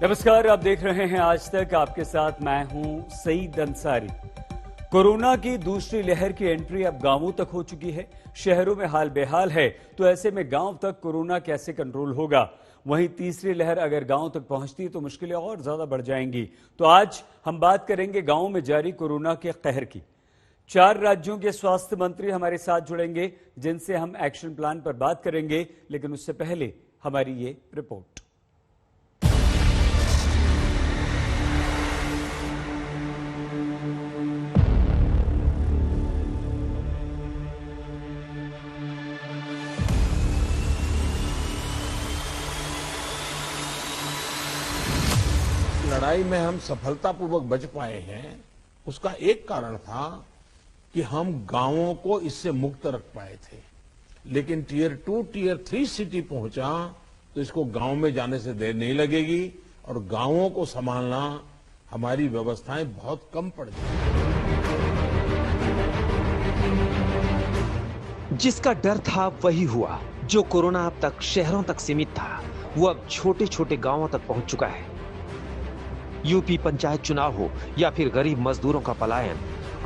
नमस्कार, आप देख रहे हैं आज तक। आपके साथ मैं हूं सईद अंसारी। कोरोना की दूसरी लहर की एंट्री अब गांवों तक हो चुकी है। शहरों में हाल बेहाल है, तो ऐसे में गांव तक कोरोना कैसे कंट्रोल होगा? वहीं तीसरी लहर अगर गांव तक पहुंचती है तो मुश्किलें और ज्यादा बढ़ जाएंगी। तो आज हम बात करेंगे गांव में जारी कोरोना के कहर की। 4 राज्यों के स्वास्थ्य मंत्री हमारे साथ जुड़ेंगे, जिनसे हम एक्शन प्लान पर बात करेंगे। लेकिन उससे पहले हमारी ये रिपोर्ट। लड़ाई में हम सफलतापूर्वक बच पाए हैं, उसका एक कारण था कि हम गांवों को इससे मुक्त रख पाए थे। लेकिन टियर 2, टियर 3 सिटी पहुंचा तो इसको गांव में जाने से देर नहीं लगेगी और गांवों को संभालना हमारी व्यवस्थाएं बहुत कम पड़ जाएंगी। जिसका डर था वही हुआ। जो कोरोना अब तक शहरों तक सीमित था, वो अब छोटे छोटे गांवों तक पहुंच चुका है। यूपी पंचायत चुनाव हो या फिर गरीब मजदूरों का पलायन,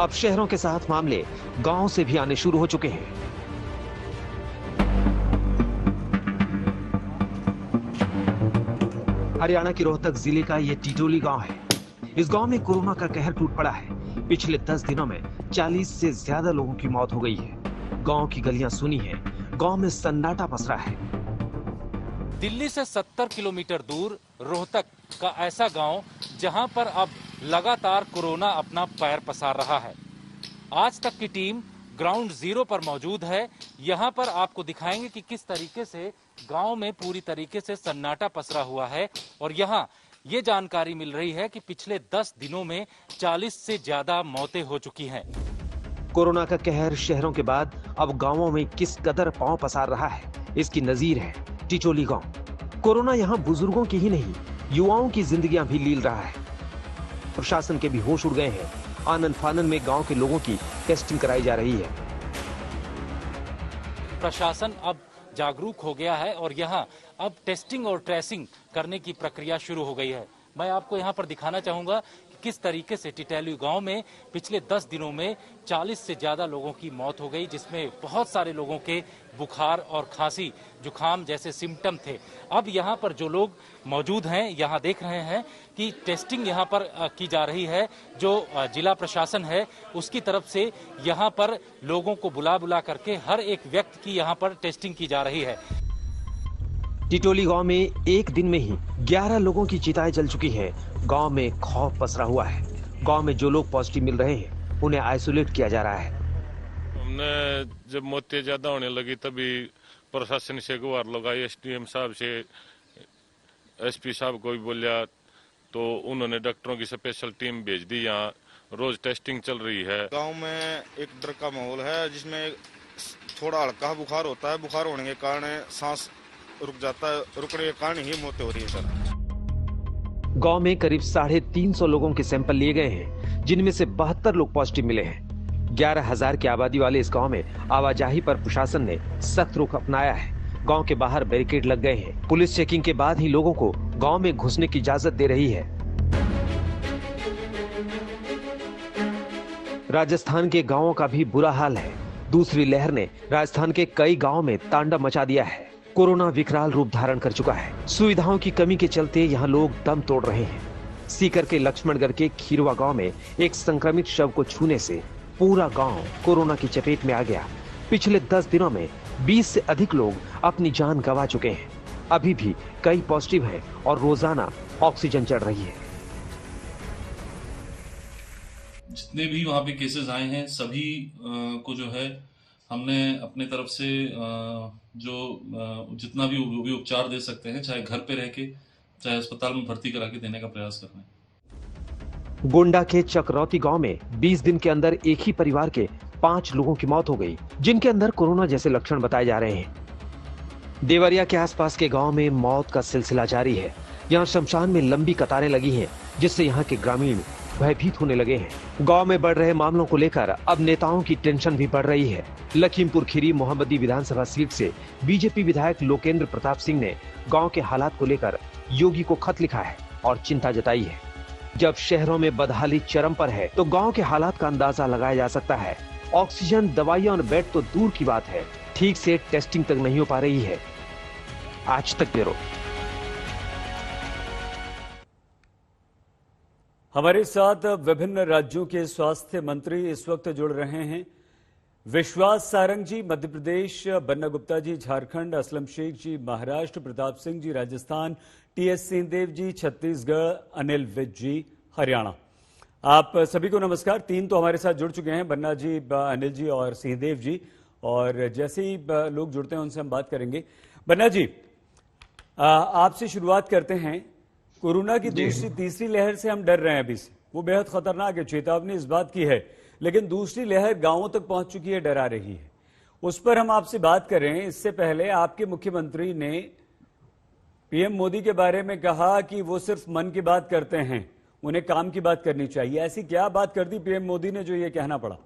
अब शहरों के साथ मामले गांव से भी आने शुरू हो चुके हैं। हरियाणा के रोहतक जिले का यह टिटोली गांव है। इस गांव में कोरोना का कहर टूट पड़ा है। पिछले 10 दिनों में 40 से ज्यादा लोगों की मौत हो गई है। गांव की गलियां सूनी है, गांव में सन्नाटा पसरा है। दिल्ली से 70 किलोमीटर दूर रोहतक का ऐसा गांव जहां पर अब लगातार कोरोना अपना पैर पसार रहा है। आज तक की टीम ग्राउंड जीरो पर मौजूद है। यहां पर आपको दिखाएंगे कि किस तरीके से गांव में पूरी तरीके से सन्नाटा पसरा हुआ है। और यहां ये जानकारी मिल रही है कि पिछले 10 दिनों में 40 से ज्यादा मौतें हो चुकी हैं। कोरोना का कहर शहरों के बाद अब गांवों में किस कदर पांव पसार रहा है, इसकी नजीर है टिटोली गांव। कोरोना यहां बुजुर्गों की ही नहीं, युवाओं की जिंदगियां भी लील रहा है। प्रशासन के भी होश उड़ गए हैं। आनन फानन में गांव के लोगों की टेस्टिंग कराई जा रही है। प्रशासन अब जागरूक हो गया है और यहां अब टेस्टिंग और ट्रेसिंग करने की प्रक्रिया शुरू हो गई है। मैं आपको यहां पर दिखाना चाहूंगा कि किस तरीके से टिटोली गांव में पिछले 10 दिनों में 40 से ज्यादा लोगों की मौत हो गई, जिसमें बहुत सारे लोगों के बुखार और खांसी जुकाम जैसे सिम्टम थे। अब यहां पर जो लोग मौजूद हैं, यहां देख रहे हैं कि टेस्टिंग यहां पर की जा रही है। जो जिला प्रशासन है उसकी तरफ से यहां पर लोगों को बुला करके हर एक व्यक्ति की यहां पर टेस्टिंग की जा रही है। टिटोली गांव में एक दिन में ही 11 लोगों की चिताएं जल चुकी है। गांव में खौफ पसरा हुआ है। गांव में जो लोग पॉजिटिव मिल रहे हैं उन्हें आइसोलेट किया जा रहा है। हमने जब मौतें ज्यादा होने लगी तभी प्रशासन से गुहार लगाई, एसडीएम साहब से, एसपी साहब को भी बोलिया, तो उन्होंने डॉक्टरों की स्पेशल टीम भेज दी। यहाँ रोज टेस्टिंग चल रही है। गांव में एक डर का माहौल है, जिसमें थोड़ा हल्का बुखार होता है। बुखार होने के कारण सांस रुक जाता है, रुकने के कारण ही मौतें हो रही है सर। गांव में करीब 350 लोगों के सैंपल लिए गए हैं, जिनमें से 72 लोग पॉजिटिव मिले हैं। 11,000 की आबादी वाले इस गांव में आवाजाही पर प्रशासन ने सख्त रुख अपनाया है। गांव के बाहर बैरिकेड लग गए हैं। पुलिस चेकिंग के बाद ही लोगों को गांव में घुसने की इजाजत दे रही है। राजस्थान के गांवों का भी बुरा हाल है। दूसरी लहर ने राजस्थान के कई गांवों में तांडव मचा दिया है। कोरोना विकराल रूप धारण कर चुका है। सुविधाओं की कमी के चलते यहाँ लोग दम तोड़ रहे हैं। सीकर के लक्ष्मणगढ़ के खीरवा गांव में एक संक्रमित शव को छूने से पूरा गांव कोरोना की चपेट में आ गया। पिछले 10 दिनों में 20 से अधिक लोग अपनी जान गंवा चुके हैं। अभी भी कई पॉजिटिव हैं और रोजाना ऑक्सीजन चढ़ रही है। जितने भी वहाँ पे केसेस आए हैं सभी को जो है हमने अपने तरफ से जितना भी उपचार दे सकते हैं, चाहे घर पे रह के चाहे अस्पताल में भर्ती करा के देने का प्रयास कर रहे हैं। गोंडा के चक्रौती गांव में 20 दिन के अंदर एक ही परिवार के 5 लोगों की मौत हो गई, जिनके अंदर कोरोना जैसे लक्षण बताए जा रहे हैं। देवरिया के आसपास के गांव में मौत का सिलसिला जारी है। यहाँ शमशान में लंबी कतारें लगी हैं, जिससे यहाँ के ग्रामीण भयभीत होने लगे हैं। गांव में बढ़ रहे मामलों को लेकर अब नेताओं की टेंशन भी बढ़ रही है। लखीमपुर खीरी मोहम्मदी विधानसभा सीट से बीजेपी विधायक लोकेंद्र प्रताप सिंह ने गांव के हालात को लेकर योगी को खत लिखा है। और चिंता जताई है। जब शहरों में बदहाली चरम पर है तो गांव के हालात का अंदाजा लगाया जा सकता है। ऑक्सीजन, दवाइयां और बेड तो दूर की बात है, ठीक से टेस्टिंग तक नहीं हो पा रही है। आज तक ब्यूरो। हमारे साथ विभिन्न राज्यों के स्वास्थ्य मंत्री इस वक्त जुड़ रहे हैं। विश्वास सारंग जी मध्य प्रदेश, बन्ना गुप्ता जी झारखंड, असलम शेख जी महाराष्ट्र, प्रताप सिंह जी राजस्थान, टीएस सिंहदेव जी छत्तीसगढ़, अनिल विज जी हरियाणा। आप सभी को नमस्कार। तीन तो हमारे साथ जुड़ चुके हैं, बन्ना जी, अनिल जी और सिंहदेव जी, और जैसे ही लोग जुड़ते हैं उनसे हम बात करेंगे। बन्ना जी, आपसे शुरुआत करते हैं। कोरोना की दूसरी तीसरी लहर से हम डर रहे हैं अभी से, वो बेहद खतरनाक है, चेतावनी इस बात की है, लेकिन दूसरी लहर गांवों तक पहुंच चुकी है, डरा रही है। उस पर हम आपसे बात कर रहे हैं। इससे पहले आपके मुख्यमंत्री ने पीएम मोदी के बारे में कहा कि वो सिर्फ मन की बात करते हैं, उन्हें काम की बात करनी चाहिए। ऐसी क्या बात कर दी पीएम मोदी ने जो ये कहना पड़ा?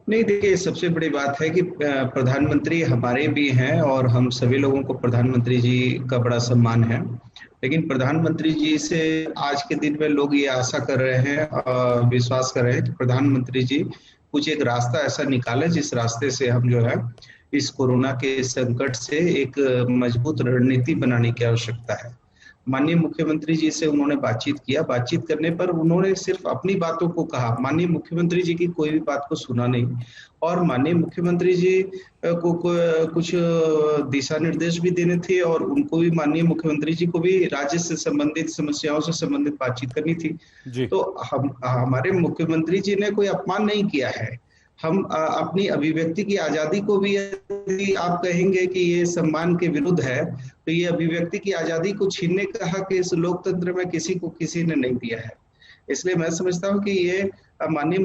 नहीं, देखिए, सबसे बड़ी बात है कि प्रधानमंत्री हमारे भी हैं और हम सभी लोगों को प्रधानमंत्री जी का बड़ा सम्मान है। लेकिन प्रधानमंत्री जी से आज के दिन में लोग ये आशा कर रहे हैं, विश्वास कर रहे हैं कि प्रधानमंत्री जी कुछ एक रास्ता ऐसा निकाले जिस रास्ते से हम जो है इस कोरोना के संकट से एक मजबूत रणनीति बनाने की आवश्यकता है। माननीय मुख्यमंत्री जी से उन्होंने बातचीत किया। बातचीत करने पर उन्होंने सिर्फ अपनी बातों को कहा, माननीय मुख्यमंत्री जी की कोई भी बात को सुना नहीं। और माननीय मुख्यमंत्री जी को कुछ दिशा निर्देश भी देने थे और उनको भी, माननीय मुख्यमंत्री जी को भी राज्य से संबंधित समस्याओं से संबंधित बातचीत करनी थी। तो हमारे मुख्यमंत्री जी ने कोई अपमान नहीं किया है। हम अपनी अभिव्यक्ति की आजादी को भी, यदि आप कहेंगे कि ये सम्मान के विरुद्ध है, तो ये अभिव्यक्ति की आजादी को छीनने का हक इस लोकतंत्र में किसी को किसी ने नहीं दिया है। इसलिए मैं समझता हूँ कि ये माननीय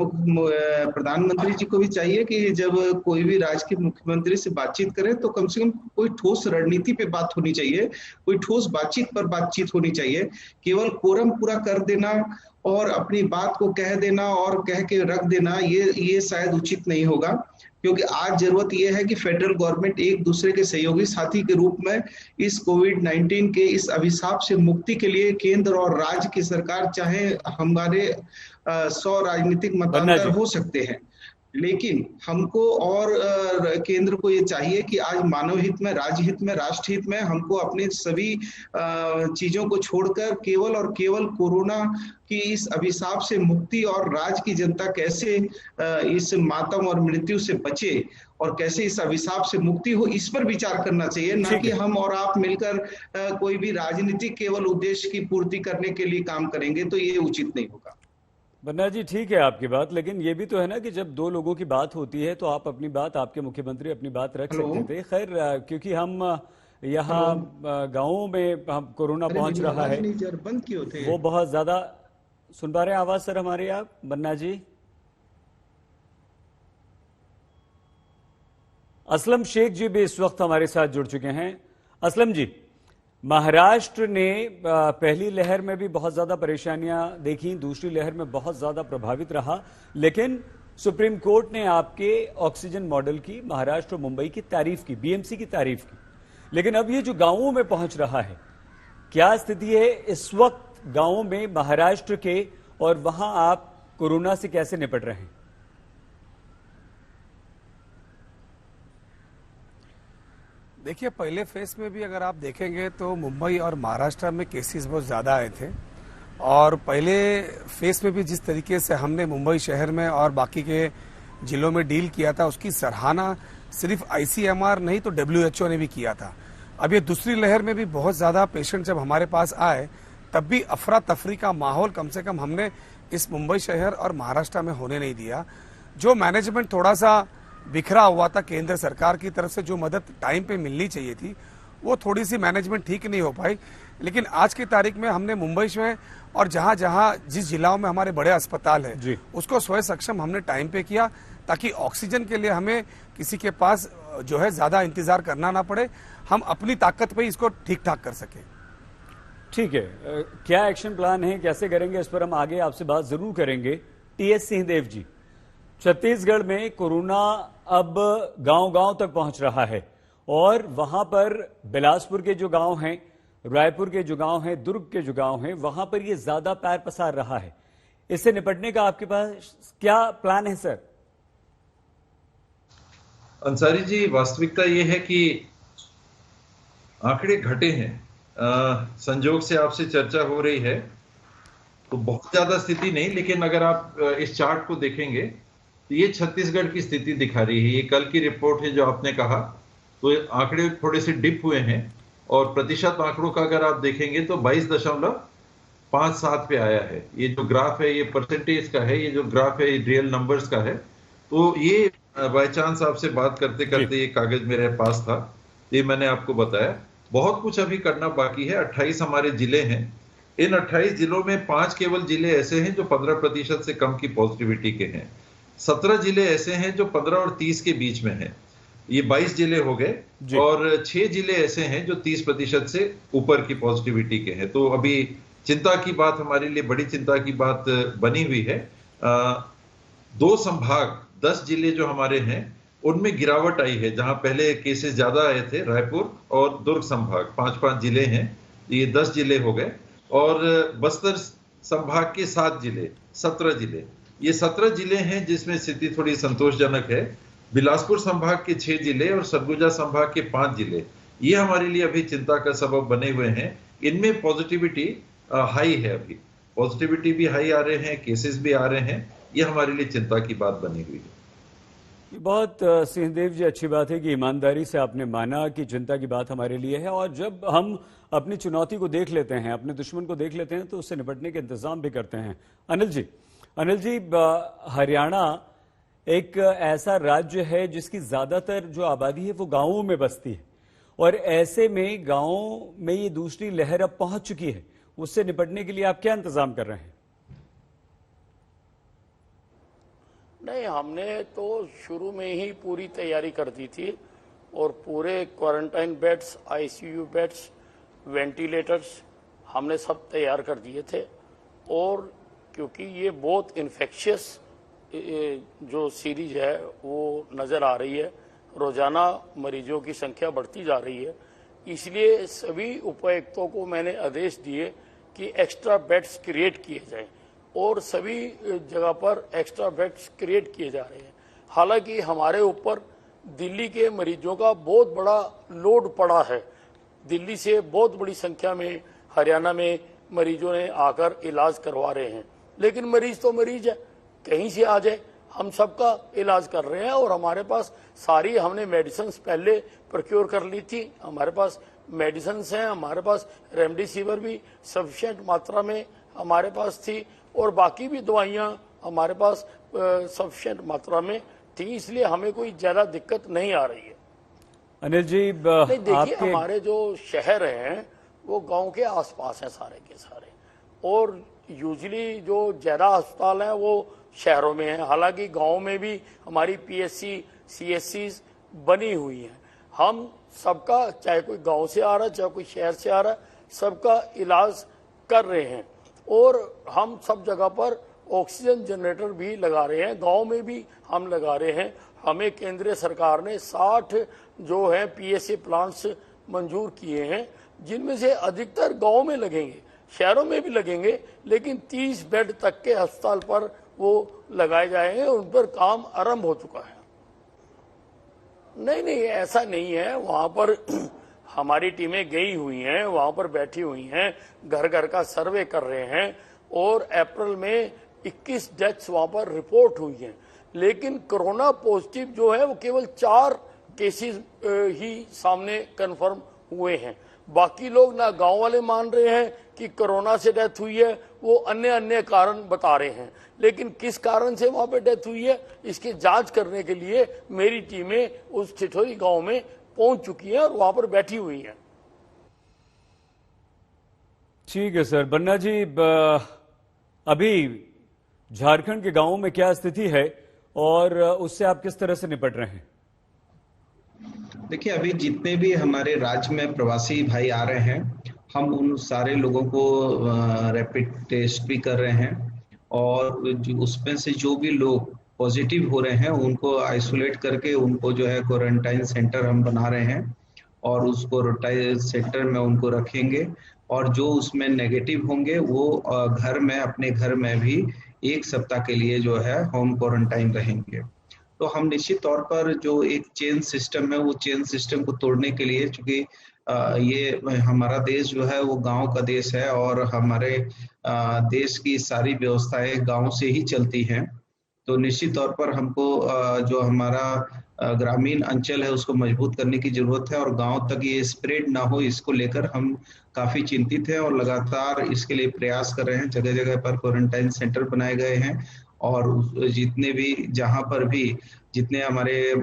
प्रधानमंत्री जी को भी चाहिए कि जब कोई भी राज्य के मुख्यमंत्री से बातचीत करे तो कम से कम कोई ठोस रणनीति पे बात होनी चाहिए, कोई ठोस बातचीत पर बातचीत होनी चाहिए। केवल कोरम पूरा कर देना और अपनी बात को कह देना और कह के रख देना, ये शायद उचित नहीं होगा, क्योंकि आज जरूरत यह है कि फेडरल गवर्नमेंट एक दूसरे के सहयोगी साथी के रूप में इस कोविड-19 के इस अभिशाप से मुक्ति के लिए केंद्र और राज्य की सरकार, चाहे हमारे 100 राजनीतिक मतांतर हो सकते हैं, लेकिन हमको और केंद्र को ये चाहिए कि आज मानव हित में, राज्य हित में, राष्ट्र हित में हमको अपनी सभी चीजों को छोड़कर केवल और केवल कोरोना की इस अभिशाप से मुक्ति और राज्य की जनता कैसे इस मातम और मृत्यु से बचे और कैसे इस अभिशाप से मुक्ति हो, इस पर विचार करना चाहिए, ना कि हम और आप मिलकर कोई भी राजनीतिक केवल उद्देश्य की पूर्ति करने के लिए काम करेंगे, तो ये उचित नहीं होगा। बन्ना जी, ठीक है आपकी बात, लेकिन ये भी तो है ना कि जब दो लोगों की बात होती है तो आप अपनी बात, आपके मुख्यमंत्री अपनी बात रख सकते थे। खैर, क्योंकि हम यहाँ गांवों में हम कोरोना पहुंच रहा है, बंद क्यों होते वो बहुत ज्यादा सुन पा रहे हैं आवाज सर हमारी आप, बन्ना जी? असलम शेख जी भी इस वक्त हमारे साथ जुड़ चुके हैं। असलम जी, महाराष्ट्र ने पहली लहर में भी बहुत ज्यादा परेशानियां देखी, दूसरी लहर में बहुत ज्यादा प्रभावित रहा, लेकिन सुप्रीम कोर्ट ने आपके ऑक्सीजन मॉडल की, महाराष्ट्र और मुंबई की तारीफ की, बीएमसी की तारीफ की। लेकिन अब ये जो गांवों में पहुंच रहा है, क्या स्थिति है इस वक्त गांवों में महाराष्ट्र के, और वहां आप कोरोना से कैसे निपट रहे हैं? देखिए, पहले फेज में भी अगर आप देखेंगे तो मुंबई और महाराष्ट्र में केसेस बहुत ज़्यादा आए थे, और पहले फेज में भी जिस तरीके से हमने मुंबई शहर में और बाकी के जिलों में डील किया था, उसकी सराहना सिर्फ आईसीएमआर नहीं तो WHO ने भी किया था। अब ये दूसरी लहर में भी बहुत ज़्यादा पेशेंट जब हमारे पास आए, तब भी अफरा तफरी का माहौल कम से कम हमने इस मुंबई शहर और महाराष्ट्र में होने नहीं दिया। जो मैनेजमेंट थोड़ा सा बिखरा हुआ था केंद्र सरकार की तरफ से, जो मदद टाइम पे मिलनी चाहिए थी, वो थोड़ी सी मैनेजमेंट ठीक नहीं हो पाई। लेकिन आज की तारीख में हमने मुंबई में और जहां जहां जिस जिलाओं में हमारे बड़े अस्पताल है, उसको स्वयं सक्षम हमने टाइम पे किया, ताकि ऑक्सीजन के लिए हमें किसी के पास जो है ज्यादा इंतजार करना ना पड़े, हम अपनी ताकत पे इसको ठीक ठाक कर सके। ठीक है, क्या एक्शन प्लान है, कैसे करेंगे, इस पर हम आगे आपसे बात जरूर करेंगे। टीएस सिंहदेव जी, छत्तीसगढ़ में कोरोना अब गांव गांव तक पहुंच रहा है, और वहां पर बिलासपुर के जो गांव हैं रायपुर के जो गांव हैं, दुर्ग के जो गांव हैं, वहां पर ये ज्यादा पैर पसार रहा है। इससे निपटने का आपके पास क्या प्लान है सर? अंसारी जी, वास्तविकता ये है कि आंकड़े घटे हैं। संजोग से आपसे चर्चा हो रही है तो बहुत ज्यादा स्थिति नहीं, लेकिन अगर आप इस चार्ट को देखेंगे तो ये छत्तीसगढ़ की स्थिति दिखा रही है। ये कल की रिपोर्ट है जो आपने कहा, तो आंकड़े थोड़े से डिप हुए हैं और प्रतिशत आंकड़ों का अगर आप देखेंगे तो 22.57 पे आया है। ये जो ग्राफ है ये परसेंटेज का है, ये जो ग्राफ है ये रियल नंबर्स का है। तो ये बाय चांस आपसे बात करते करते ये कागज मेरे पास था, ये मैंने आपको बताया। बहुत कुछ अभी करना बाकी है। 28 हमारे जिले हैं। इन 28 जिलों में 5 केवल जिले ऐसे हैं जो 15% से कम की पॉजिटिविटी के हैं। 17 जिले ऐसे हैं जो 15 और 30 के बीच में हैं। ये 22 जिले हो गए और 6 जिले ऐसे हैं जो 30% से ऊपर की पॉजिटिविटी के हैं। तो अभी चिंता की बात, हमारे लिए बड़ी चिंता की बात बनी हुई है। 2 संभाग 10 जिले जो हमारे हैं उनमें गिरावट आई है। जहां पहले केसेस ज्यादा आए थे, रायपुर और दुर्ग संभाग 5-5 जिले हैं, ये 10 जिले हो गए। और बस्तर संभाग के 7 जिले, 17 जिले, ये 17 जिले हैं जिसमें स्थिति थोड़ी संतोषजनक है। बिलासपुर संभाग के 6 जिले और सरगुजा संभाग के 5 जिले, ये हमारे लिए अभी चिंता का सबब बने हुए हैं। इनमें पॉजिटिविटी हाई है, अभी पॉजिटिविटी भी हाई आ रहे हैं, केसेस भी आ रहे हैं। ये हमारे लिए चिंता की बात बनी हुई है। बहुत सिंहदेव जी, अच्छी बात है कि ईमानदारी से आपने माना कि चिंता की बात हमारे लिए है, और जब हम अपनी चुनौती को देख लेते हैं, अपने दुश्मन को देख लेते हैं, तो उससे निपटने के इंतजाम भी करते हैं। अनिल जी, हरियाणा एक ऐसा राज्य है जिसकी ज्यादातर जो आबादी है वो गांवों में बसती है, और ऐसे में गांवों में ये दूसरी लहर अब पहुंच चुकी है। उससे निपटने के लिए आप क्या इंतजाम कर रहे हैं? नहीं, हमने तो शुरू में ही पूरी तैयारी कर दी थी और पूरे quarantine beds, ICU beds, ventilators हमने सब तैयार कर दिए थे। और क्योंकि ये बहुत इन्फेक्शियस जो सीरीज है वो नज़र आ रही है, रोजाना मरीजों की संख्या बढ़ती जा रही है, इसलिए सभी उपायुक्तों को मैंने आदेश दिए कि एक्स्ट्रा बेड्स क्रिएट किए जाएं, और सभी जगह पर एक्स्ट्रा बेड्स क्रिएट किए जा रहे हैं। हालांकि हमारे ऊपर दिल्ली के मरीजों का बहुत बड़ा लोड पड़ा है। दिल्ली से बहुत बड़ी संख्या में हरियाणा में मरीजों ने आकर इलाज करवा रहे हैं, लेकिन मरीज तो मरीज है, कहीं से आ जाए, हम सबका इलाज कर रहे हैं। और हमारे पास सारी हमने मेडिसिन पहले प्रोक्योर कर ली थी, हमारे पास मेडिसिन हैं, हमारे पास रेमडेसिविर भी सफिशिएंट मात्रा में हमारे पास थी, और बाकी भी दवाइयाँ हमारे पास सफिशिएंट मात्रा में थी, इसलिए हमें कोई ज्यादा दिक्कत नहीं आ रही है। अनिल जी, नहीं, देखिए हमारे जो शहर हैं वो गांव के आसपास हैं सारे के सारे, और यूजुअली जो ज्यादा अस्पताल हैं वो शहरों में हैं। हालांकि गांव में भी हमारी पीएससी, सीएससी बनी हुई हैं। हम सबका, चाहे कोई गांव से आ रहा है चाहे कोई शहर से आ रहा है, सबका इलाज कर रहे हैं। और हम सब जगह पर ऑक्सीजन जनरेटर भी लगा रहे हैं, गांव में भी हम लगा रहे हैं। हमें केंद्रीय सरकार ने 60 जो है पीएसए प्लांट्स मंजूर किए हैं, जिनमें से अधिकतर गांव में लगेंगे, शहरों में भी लगेंगे, लेकिन 30 बेड तक के अस्पताल पर वो लगाए जाएंगे। उन पर काम आरंभ हो चुका है। नहीं, ऐसा नहीं है। वहां पर हमारी टीमें गई हुई हैं, वहां पर बैठी हुई हैं, घर घर का सर्वे कर रहे हैं, और अप्रैल में 21 डेथ्स वहां पर रिपोर्ट हुई हैं। लेकिन कोरोना पॉजिटिव जो है वो केवल 4 केसेस ही सामने कंफर्म हुए हैं। बाकी लोग, ना गांव वाले मान रहे हैं कि कोरोना से डेथ हुई है, वो अन्य कारण बता रहे हैं। लेकिन किस कारण से वहां पे डेथ हुई है, इसकी जांच करने के लिए मेरी टीमें उस ठिठोरी गांव में पहुंच चुकी हैं और वहां पर बैठी हुई हैं। ठीक है सर। बन्ना जी, अभी झारखंड के गांवों में क्या स्थिति है और उससे आप किस तरह से निपट रहे हैं? देखिए, अभी जितने भी हमारे राज्य में प्रवासी भाई आ रहे हैं, हम उन सारे लोगों को रैपिड टेस्ट भी कर रहे हैं, और उसमें से जो भी लोग पॉजिटिव हो रहे हैं उनको आइसोलेट करके उनको जो है क्वारंटाइन सेंटर हम बना रहे हैं। और उसको क्वारंटाइन सेंटर में उनको रखेंगे, और जो उसमें नेगेटिव होंगे वो घर में, अपने घर में भी 1 सप्ताह के लिए जो है होम क्वारंटाइन रहेंगे। तो हम निश्चित तौर पर जो एक चेन सिस्टम है, वो चेन सिस्टम को तोड़ने के लिए, चूंकि ये हमारा देश जो है वो गांव का देश है, और हमारे देश की सारी व्यवस्थाएं गांव से ही चलती हैं। तो निश्चित तौर पर हमको जो हमारा ग्रामीण अंचल है उसको मजबूत करने की जरूरत है, और गांव तक ये स्प्रेड ना हो, इसको लेकर हम काफी चिंतित हैं और लगातार इसके लिए प्रयास कर रहे हैं। जगह जगह पर क्वारंटाइन सेंटर बनाए गए हैं, और जितने भी, जहां पर भी जितने हमारे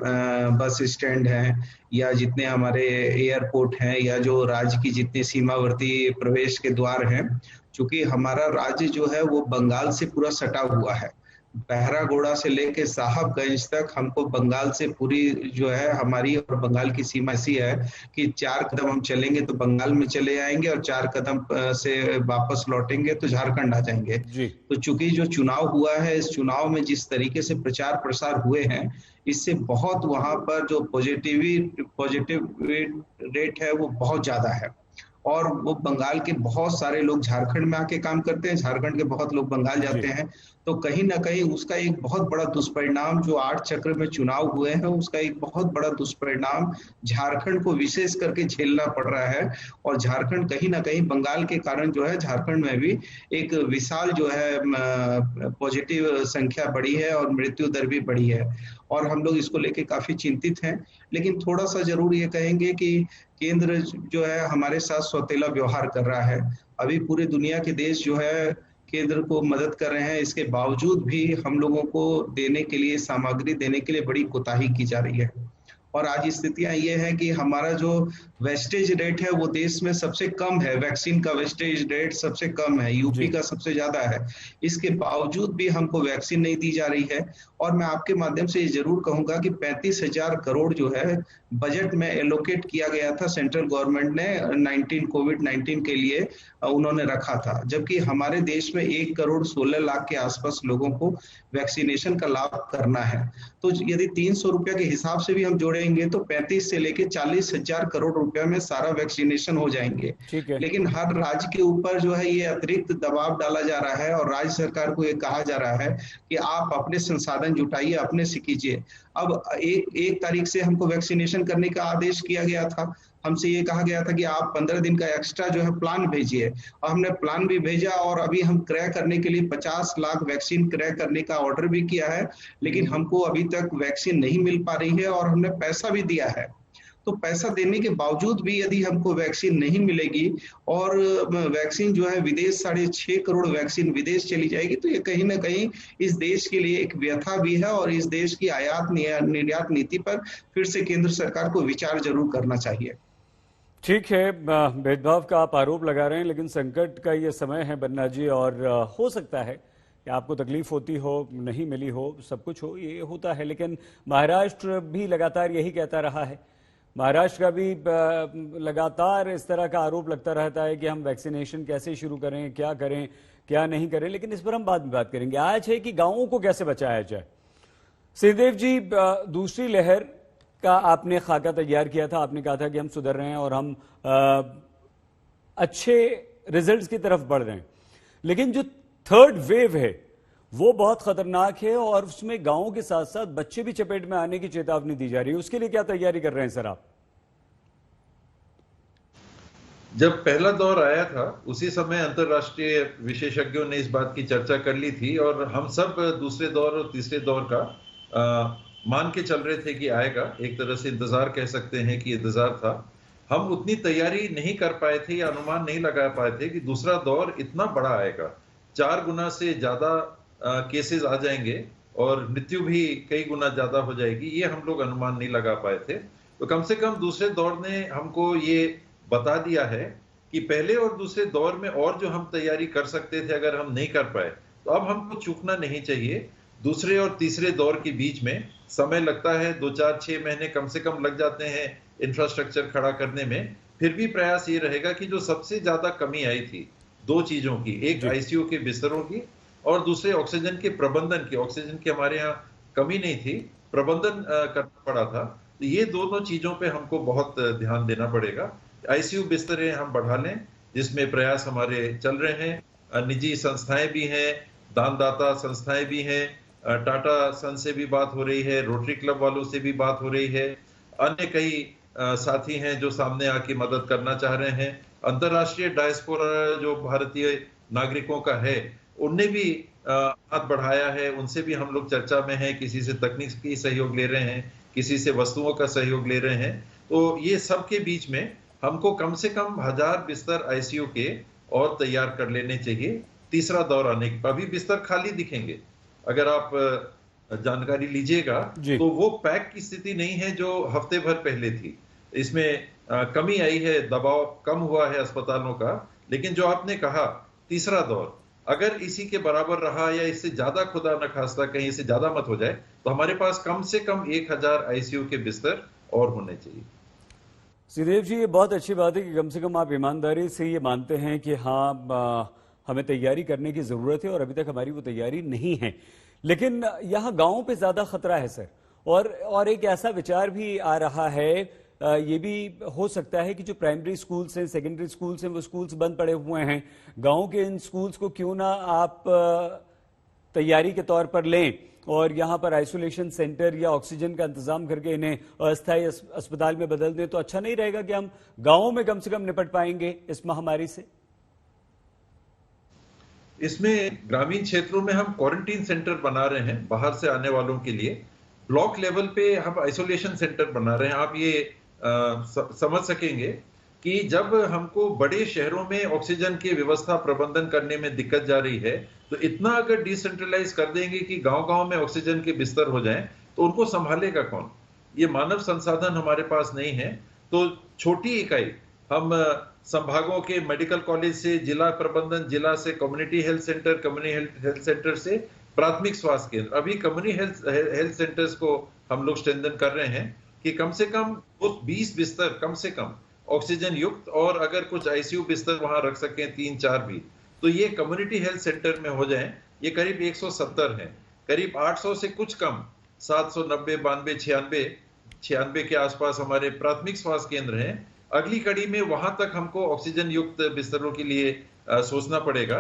बस स्टैंड हैं, या जितने हमारे एयरपोर्ट हैं, या जो राज्य की जितने सीमावर्ती प्रवेश के द्वार हैं, चूंकि हमारा राज्य जो है वो बंगाल से पूरा सटा हुआ है। बहरागोड़ा से लेके साहबगंज तक हमको बंगाल से पूरी जो है हमारी और बंगाल की सीमा ऐसी है कि 4 कदम हम चलेंगे तो बंगाल में चले आएंगे, और 4 कदम से वापस लौटेंगे तो झारखंड आ जाएंगे। तो चूंकि जो चुनाव हुआ है, इस चुनाव में जिस तरीके से प्रचार प्रसार हुए हैं, इससे बहुत वहां पर जो पॉजिटिव रेट है वो बहुत ज्यादा है, और वो बंगाल के बहुत सारे लोग झारखंड में आके काम करते हैं, झारखंड के बहुत लोग बंगाल जाते हैं। तो कहीं ना कहीं उसका एक बहुत बड़ा दुष्परिणाम, जो 8 चक्र में चुनाव हुए हैं, उसका एक बहुत बड़ा दुष्परिणाम झारखंड को विशेष करके झेलना पड़ रहा है। और झारखंड कहीं ना कहीं बंगाल के कारण जो है, झारखंड में भी एक विशाल जो है पॉजिटिव संख्या बढ़ी है और मृत्यु दर भी बढ़ी है, और हम लोग इसको लेके काफी चिंतित हैं। लेकिन थोड़ा सा जरूर ये कहेंगे कि केंद्र जो है हमारे साथ सौतेला व्यवहार कर रहा है। अभी पूरे दुनिया के देश जो है केंद्र को मदद कर रहे हैं, इसके बावजूद भी हम लोगों को देने के लिए, सामग्री देने के लिए बड़ी कोताही की जा रही है। और आज स्थितियां ये है कि हमारा जो वेस्टेज रेट है वो देश में सबसे कम है, वैक्सीन का वेस्टेज रेट सबसे कम है, यूपी का सबसे ज्यादा है। इसके बावजूद भी हमको वैक्सीन नहीं दी जा रही है। और मैं आपके माध्यम से ये जरूर कहूंगा कि 35,000 करोड़ जो है बजट में एलोकेट किया गया था, सेंट्रल गवर्नमेंट ने कोविड-19 के लिए उन्होंने रखा था, जबकि हमारे देश में 1,16,00,000 के आसपास लोगों को वैक्सीनेशन का लाभ करना है। तो यदि 300 रुपया के हिसाब से भी हम जोड़ेंगे तो 35 से लेके 40,000 करोड़ रुपया में सारा वैक्सीनेशन हो जाएंगे। लेकिन हर राज्य के ऊपर जो है ये अतिरिक्त दबाव डाला जा रहा है, और राज्य सरकार को ये कहा जा रहा है कि आप अपने संसाधन जुटाइए, अपने से कीजिए। अब एक तारीख से हमको वैक्सीनेशन करने का आदेश किया गया था, हमसे ये कहा गया था कि आप 15 दिन का एक्स्ट्रा जो है प्लान भेजिए, और हमने प्लान भी भेजा, और अभी हम क्रय करने के लिए 50 लाख वैक्सीन क्रय करने का ऑर्डर भी किया है, लेकिन हमको अभी तक वैक्सीन नहीं मिल पा रही है, और हमने पैसा भी दिया है। तो पैसा देने के बावजूद भी यदि हमको वैक्सीन नहीं मिलेगी, और वैक्सीन जो है विदेश 6.5 करोड़ वैक्सीन विदेश चली जाएगी, तो ये कहीं ना कहीं इस देश के लिए एक व्यथा भी है, और इस देश की आयात निर्यात नीति पर फिर से केंद्र सरकार को विचार जरूर करना चाहिए। ठीक है, भेदभाव का आप आरोप लगा रहे हैं, लेकिन संकट का ये समय है बन्ना जी, और हो सकता है कि आपको तकलीफ होती हो, नहीं मिली हो, सब कुछ हो, ये होता है। लेकिन महाराष्ट्र भी लगातार यही कहता रहा है, महाराष्ट्र का भी लगातार इस तरह का आरोप लगता रहता है कि हम वैक्सीनेशन कैसे शुरू करें, क्या करें, क्या नहीं करें, लेकिन इस पर हम बाद में बात करेंगे। आज है कि गांवों को कैसे बचाया जाए। सिंहदेव जी, दूसरी लहर का आपने खाका तैयार किया था, आपने कहा था कि हम सुधर रहे हैं और हम अच्छे रिजल्ट्स की तरफ बढ़ रहे हैं, लेकिन जो थर्ड वेव है वो बहुत खतरनाक है, और उसमें गांवों के साथ साथ बच्चे भी चपेट में आने की चेतावनी दी जा रही है। उसके लिए क्या तैयारी कर रहे हैं सर आप? जब पहला दौर आया था उसी समय अंतर्राष्ट्रीय विशेषज्ञों ने इस बात की चर्चा कर ली थी, और हम सब दूसरे दौर और तीसरे दौर का मान के चल रहे थे कि आएगा। एक तरह से इंतजार कह सकते हैं कि इंतजार था। हम उतनी तैयारी नहीं कर पाए थे या अनुमान नहीं लगा पाए थे कि दूसरा दौर इतना बड़ा आएगा, 4 गुना से ज्यादा केसेस आ जाएंगे और मृत्यु भी कई गुना ज्यादा हो जाएगी। ये हम लोग अनुमान नहीं लगा पाए थे। तो कम से कम दूसरे दौर ने हमको ये बता दिया है कि पहले और दूसरे दौर में और जो हम तैयारी कर सकते थे अगर हम नहीं कर पाए, तो अब हमको चूकना नहीं चाहिए। दूसरे और तीसरे दौर के बीच में समय लगता है, 2, 4, 6 महीने कम से कम लग जाते हैं इंफ्रास्ट्रक्चर खड़ा करने में। फिर भी प्रयास ये रहेगा कि जो सबसे ज्यादा कमी आई थी 2 चीजों की, एक आईसीयू के बिस्तरों की और दूसरे ऑक्सीजन के प्रबंधन की। ऑक्सीजन की हमारे यहाँ कमी नहीं थी, प्रबंधन करना पड़ा था। तो ये दोनों चीजों पे हमको बहुत ध्यान देना पड़ेगा। आईसीयू बिस्तरे हम बढ़ा लें, जिसमें प्रयास हमारे चल रहे हैं। निजी संस्थाएं भी हैं, दानदाता संस्थाएं भी हैं, टाटा सन से भी बात हो रही है, रोटरी क्लब वालों से भी बात हो रही है, अन्य कई साथी हैं जो सामने आके मदद करना चाह रहे हैं। अंतर्राष्ट्रीय डायस्पोरा जो भारतीय नागरिकों का है, उनने भी हाथ बढ़ाया है, उनसे भी हम लोग चर्चा में हैं, किसी से तकनीकी सहयोग ले रहे हैं, किसी से वस्तुओं का सहयोग ले रहे हैं। तो ये सब के बीच में हमको कम से कम 1000 बिस्तर आईसीयू के और तैयार कर लेने चाहिए तीसरा दौर आने के। अभी बिस्तर खाली दिखेंगे, अगर आप जानकारी लीजिएगा तो वो पैक की स्थिति नहीं है जो हफ्ते भर पहले थी। इसमें कमी आई है, दबाव कम हुआ है अस्पतालों का। लेकिन जो आपने कहा तीसरा दौर अगर इसी के बराबर रहा या इससे ज्यादा, खुदा न खास्ता कहीं इससे ज्यादा मत हो जाए, तो हमारे पास कम से कम 1000 आईसीयू के बिस्तर और होने चाहिए। श्रीदेव जी, ये बहुत अच्छी बात है कि कम से कम आप ईमानदारी से ये मानते हैं कि हाँ हमें तैयारी करने की जरूरत है और अभी तक हमारी वो तैयारी नहीं है। लेकिन यहाँ गांवों पे ज्यादा खतरा है सर, और एक ऐसा विचार भी आ रहा है, ये भी हो सकता है कि जो प्राइमरी स्कूल्स हैं, सेकेंडरी स्कूल्स हैं, वो स्कूल्स बंद पड़े हुए हैं। गांव के इन स्कूल्स को क्यों ना आप तैयारी के तौर पर लें और यहाँ पर आइसोलेशन सेंटर या ऑक्सीजन का इंतजाम करके इन्हें अस्थायी अस्पताल में बदल दें, तो अच्छा नहीं रहेगा कि हम गांवों में कम से कम निपट पाएंगे इस महामारी से? इसमें ग्रामीण क्षेत्रों में हम क्वारंटीन सेंटर बना रहे हैं बाहर से आने वालों के लिए। ब्लॉक लेवल पे हम आइसोलेशन सेंटर बना रहे हैं। आप ये समझ सकेंगे कि जब हमको बड़े शहरों में ऑक्सीजन की व्यवस्था प्रबंधन करने में दिक्कत जा रही है, तो इतना अगर डिसेंट्रलाइज कर देंगे कि गांव-गांव में ऑक्सीजन के बिस्तर हो जाएं, तो उनको संभालेगा कौन? ये मानव संसाधन हमारे पास नहीं है। तो छोटी इकाई हम संभागों के मेडिकल कॉलेज से, जिला प्रबंधन, जिला से community health centre, community health centre से प्राथमिक स्वास्थ्य केंद्र, अभी कम्युनिटी हेल्थ सेंटर्स को हम लोग स्ट्रेंथन कर रहे हैं कि कम से कम 20 बिस्तर कम से कम ऑक्सीजन युक्त, और अगर कुछ आईसीयू बिस्तर वहां रख सकें 3-4 भी, तो ये कम्युनिटी हेल्थ सेंटर में हो जाएं। ये करीब 170 हैं, करीब 800 से कुछ कम 790, 92, 96 के आसपास हमारे प्राथमिक स्वास्थ्य केंद्र हैं। अगली कड़ी में वहां तक हमको ऑक्सीजन युक्त बिस्तरों के लिए सोचना पड़ेगा।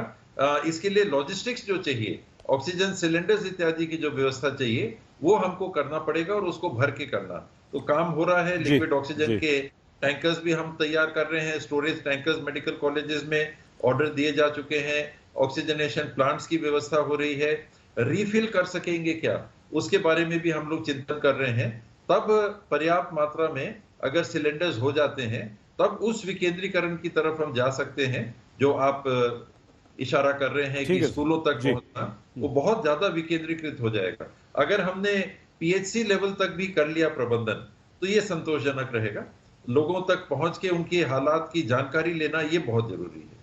इसके लिए लॉजिस्टिक्स जो चाहिए, ऑक्सीजन सिलेंडर्स इत्यादि की जो व्यवस्था चाहिए, वो हमको करना पड़ेगा और उसको भर के करना। तो काम हो रहा है। लिक्विड ऑक्सीजन के टैंकर्स भी हम तैयार कर रहे हैं। स्टोरेज टैंकर्स मेडिकल कॉलेजेस में ऑर्डर दिए जा चुके हैं। ऑक्सीजनेशन प्लांट्स की व्यवस्था हो रही है। रिफिल कर सकेंगे क्या, उसके बारे में भी हम लोग चिंतन कर रहे हैं। तब पर्याप्त मात्रा में अगर सिलेंडर्स हो जाते हैं, तब उस विकेंद्रीकरण की तरफ हम जा सकते हैं जो आप इशारा कर रहे हैं कि स्कूलों तक पहुंचना, वो बहुत ज्यादा विकेंद्रीकृत हो जाएगा। अगर हमने पीएचसी लेवल तक भी कर लिया प्रबंधन, तो ये संतोषजनक रहेगा। लोगों तक पहुंच के उनके हालात की जानकारी लेना ये बहुत जरूरी है।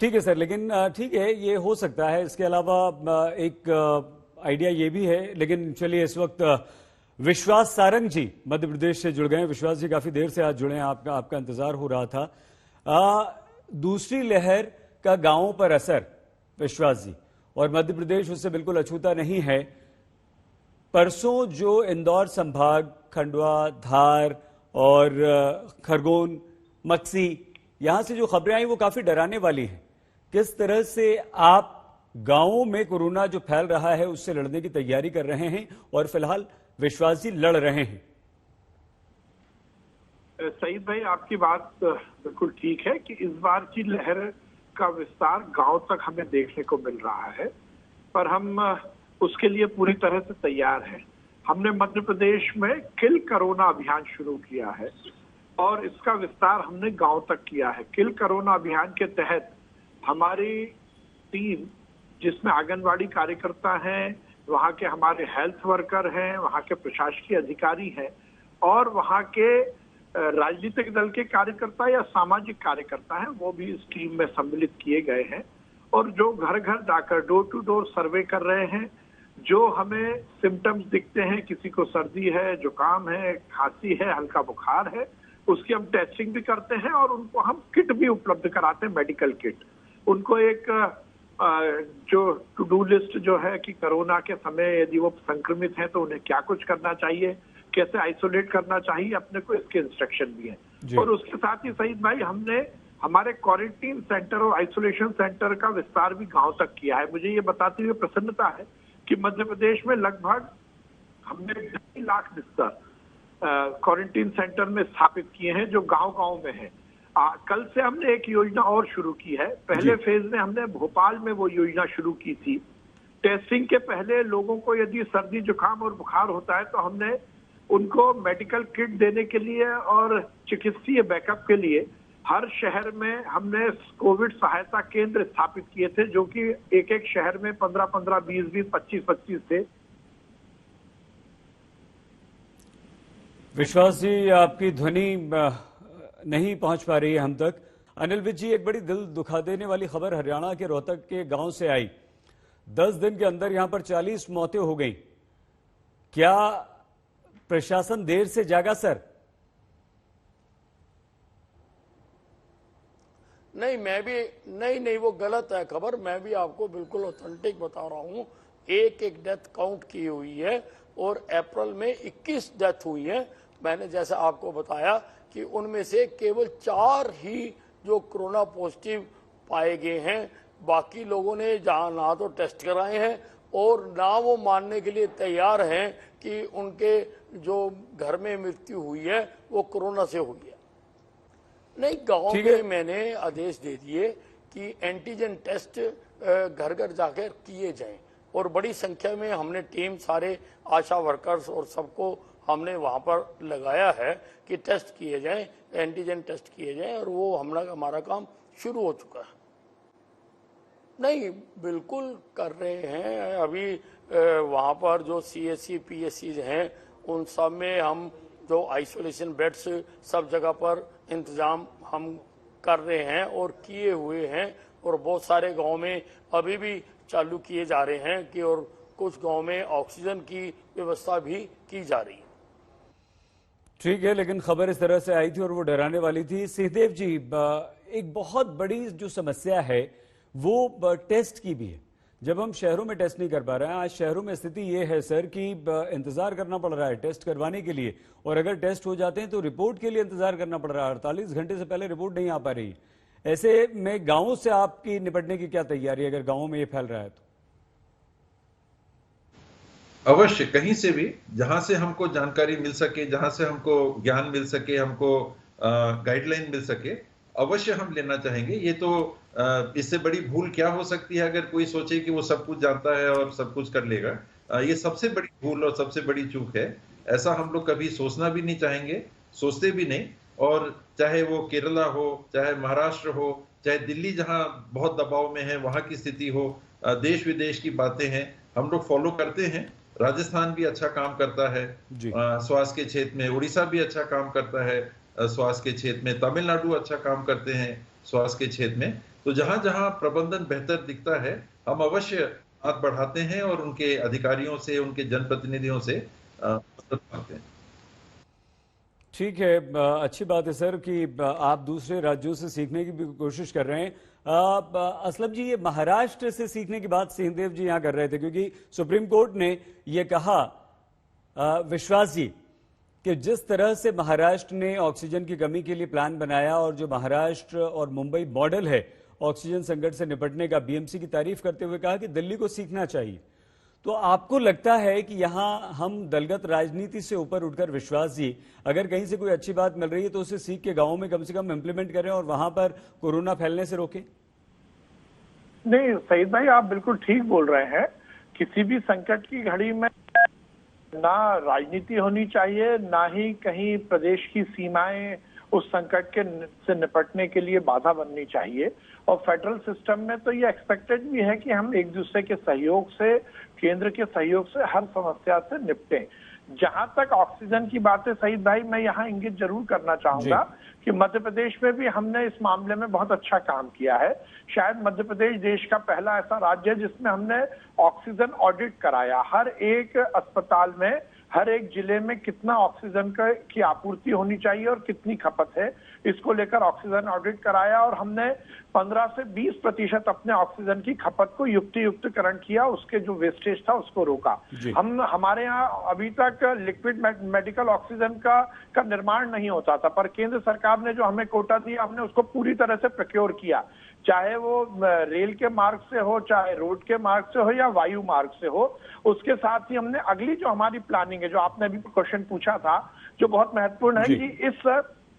ठीक है सर, लेकिन ठीक है, ये हो सकता है। इसके अलावा एक आइडिया ये भी है, लेकिन चलिए इस वक्त विश्वास सारंग जी मध्य प्रदेश से जुड़ गए। विश्वास जी, काफी देर से आज जुड़े हैं, आपका इंतजार हो रहा था। दूसरी लहर का गांवों पर असर, विश्वास जी, और मध्य प्रदेश उससे बिल्कुल अछूता नहीं है। परसों जो इंदौर संभाग, खंडवा, धार और खरगोन, मक्सी, यहां से जो खबरें आई वो काफी डराने वाली हैं। किस तरह से आप गांवों में कोरोना जो फैल रहा है उससे लड़ने की तैयारी कर रहे हैं, और फिलहाल विश्वास जी लड़ रहे हैं? सईद भाई, आपकी बात बिल्कुल ठीक है कि इस बार की लहर का विस्तार गांव तक हमें देखने को मिल रहा है, पर हम उसके लिए पूरी तरह से तैयार हैं। हमने मध्य प्रदेश में किल कोरोना अभियान शुरू किया है और इसका विस्तार हमने गांव तक किया है। किल कोरोना अभियान के तहत हमारी टीम, जिसमें आंगनवाड़ी कार्यकर्ता हैं, वहाँ के हमारे हेल्थ वर्कर हैं, वहाँ के प्रशासकीय अधिकारी हैं और वहाँ के राजनीतिक दल के कार्यकर्ता या सामाजिक कार्यकर्ता हैं, वो भी इस टीम में सम्मिलित किए गए हैं और जो घर घर जाकर डोर टू डोर सर्वे कर रहे हैं। जो हमें सिम्टम्स दिखते हैं, किसी को सर्दी है, जुकाम है, खांसी है, हल्का बुखार है, उसकी हम टेस्टिंग भी करते हैं और उनको हम किट भी उपलब्ध कराते हैं, मेडिकल किट। उनको एक जो टू डू लिस्ट जो है कि कोरोना के समय यदि वो संक्रमित हैं तो उन्हें क्या कुछ करना चाहिए, कैसे आइसोलेट करना चाहिए अपने को, इसके इंस्ट्रक्शन भी हैं। और उसके साथ ही सईद भाई, हमने हमारे क्वारंटीन सेंटर और आइसोलेशन सेंटर का विस्तार भी गांव तक किया है। मुझे ये बताते हुए प्रसन्नता है कि मध्य प्रदेश में लगभग हमने 2.5 लाख बिस्तर क्वारंटीन सेंटर में स्थापित किए हैं, जो गांव-गांव में है। कल से हमने एक योजना और शुरू की है। पहले फेज में हमने भोपाल में वो योजना शुरू की थी। टेस्टिंग के पहले लोगों को यदि सर्दी जुकाम और बुखार होता है तो हमने उनको मेडिकल किट देने के लिए और चिकित्सीय बैकअप के लिए हर शहर में हमने कोविड सहायता केंद्र स्थापित किए थे, जो कि एक एक शहर में 15-15, 20-20, 25-25 थे। विश्वास जी, आपकी ध्वनि नहीं पहुंच पा रही है हम तक। अनिल विज जी, एक बड़ी दिल दुखा देने वाली खबर हरियाणा के रोहतक के गांव से आई। 10 दिन के अंदर यहां पर 40 मौतें हो गई। क्या प्रशासन देर से जागा सर? नहीं, वो गलत है खबर। मैं भी आपको बिल्कुल ऑथेंटिक बता रहा हूं। एक डेथ काउंट की हुई है और अप्रैल में 21 डेथ हुई है। मैंने जैसा आपको बताया कि उनमें से केवल 4 ही जो कोरोना पॉजिटिव पाए गए हैं। बाकी लोगों ने जहां ना तो टेस्ट कराए हैं और ना वो मानने के लिए तैयार हैं कि उनके जो घर में मृत्यु हुई है वो कोरोना से हुई है। नहीं, गांव में मैंने आदेश दे दिए कि एंटीजन टेस्ट घर घर जाकर किए जाएं और बड़ी संख्या में हमने टीम, सारे आशा वर्कर्स और सबको हमने वहां पर लगाया है कि टेस्ट किए जाएं, एंटीजन टेस्ट किए जाएं, और वो हमारा काम शुरू हो चुका है। नहीं, बिल्कुल कर रहे हैं। अभी वहां पर जो CSC PSC हैं उन सब में हम जो आइसोलेशन बेड्स सब जगह पर इंतजाम हम कर रहे हैं और किए हुए हैं, और बहुत सारे गांव में अभी भी चालू किए जा रहे हैं कि और कुछ गांव में ऑक्सीजन की व्यवस्था भी की जा रही है। ठीक है, लेकिन खबर इस तरह से आई थी और वो डराने वाली थी। सिंहदेव जी, एक बहुत बड़ी जो समस्या है वो टेस्ट की भी है। जब हम शहरों में टेस्ट नहीं कर पा रहे हैं, आज शहरों में स्थिति ये है सर कि इंतजार करना पड़ रहा है टेस्ट करवाने के लिए, और अगर टेस्ट हो जाते हैं तो रिपोर्ट के लिए इंतजार करना पड़ रहा है। 48 घंटे से पहले रिपोर्ट नहीं आ पा रही। ऐसे में गांवों से आपकी निपटने की क्या तैयारी है अगर गांवों में ये फैल रहा है तो? अवश्य, कहीं से भी जहां से हमको जानकारी मिल सके, जहां से हमको ज्ञान मिल सके, हमको गाइडलाइन मिल सके, अवश्य हम लेना चाहेंगे। ये तो इससे बड़ी भूल क्या हो सकती है अगर कोई सोचे कि वो सब कुछ जानता है और सब कुछ कर लेगा। ये सबसे बड़ी भूल और सबसे बड़ी चूक है। ऐसा हम लोग कभी सोचना भी नहीं चाहेंगे, सोचते भी नहीं। और चाहे वो केरला हो, चाहे महाराष्ट्र हो, चाहे दिल्ली जहां बहुत दबाव में है वहां की स्थिति हो, देश विदेश की बातें हैं, हम लोग फॉलो करते हैं। राजस्थान भी अच्छा काम करता है स्वास्थ्य के क्षेत्र में, उड़ीसा भी अच्छा काम करता है स्वास्थ्य के क्षेत्र में, तमिलनाडु अच्छा काम करते हैं स्वास्थ्य के क्षेत्र में। तो जहां जहां प्रबंधन बेहतर दिखता है हम अवश्य हाथ बढ़ाते हैं और उनके अधिकारियों से, उनके जनप्रतिनिधियों से मदद पाते हैं। ठीक है, अच्छी बात है सर कि आप दूसरे राज्यों से सीखने की भी कोशिश कर रहे हैं। असलम जी, ये महाराष्ट्र से सीखने की बात सिंहदेव जी यहां कर रहे थे, क्योंकि सुप्रीम कोर्ट ने ये कहा विश्वास जी कि जिस तरह से महाराष्ट्र ने ऑक्सीजन की कमी के लिए प्लान बनाया और जो महाराष्ट्र और मुंबई मॉडल है ऑक्सीजन संकट से निपटने का, BMC की तारीफ करते हुए कहा कि दिल्ली को सीखना चाहिए। तो आपको लगता है कि यहां हम दलगत राजनीति से ऊपर उठकर, विश्वास जी, अगर कहीं से कोई अच्छी बात मिल रही है तो उसे सीख के गांवों में कम से कम इंप्लीमेंट करें और वहां पर कोरोना फैलने से रोकें? नहीं सईद भाई, आप बिल्कुल ठीक बोल रहे हैं। किसी भी संकट की घड़ी में ना राजनीति होनी चाहिए, ना ही कहीं प्रदेश की सीमाएं उस संकट के से निपटने के लिए बाधा बननी चाहिए। और फेडरल सिस्टम में तो ये एक्सपेक्टेड भी है कि हम एक दूसरे के सहयोग से, केंद्र के सहयोग से हर समस्या से निपटें। जहां तक ऑक्सीजन की बात है सईद भाई, मैं यहाँ इंगित जरूर करना चाहूंगा कि मध्य प्रदेश में भी हमने इस मामले में बहुत अच्छा काम किया है। शायद मध्य प्रदेश देश का पहला ऐसा राज्य है जिसमें हमने ऑक्सीजन ऑडिट कराया। हर एक अस्पताल में हर एक जिले में कितना ऑक्सीजन की आपूर्ति होनी चाहिए और कितनी खपत है, इसको लेकर ऑक्सीजन ऑडिट कराया और हमने 15 से 20% अपने ऑक्सीजन की खपत को युक्तिकरण किया, उसके जो वेस्टेज था उसको रोका। हमारे यहाँ अभी तक लिक्विड मेडिकल ऑक्सीजन का निर्माण नहीं होता था, पर केंद्र सरकार ने जो हमें कोटा दिया हमने उसको पूरी तरह से प्रोक्योर किया, चाहे वो रेल के मार्ग से हो, चाहे रोड के मार्ग से हो या वायु मार्ग से हो। उसके साथ ही हमने अगली जो हमारी प्लानिंग है, जो आपने अभी क्वेश्चन पूछा था, जो बहुत महत्वपूर्ण है कि इस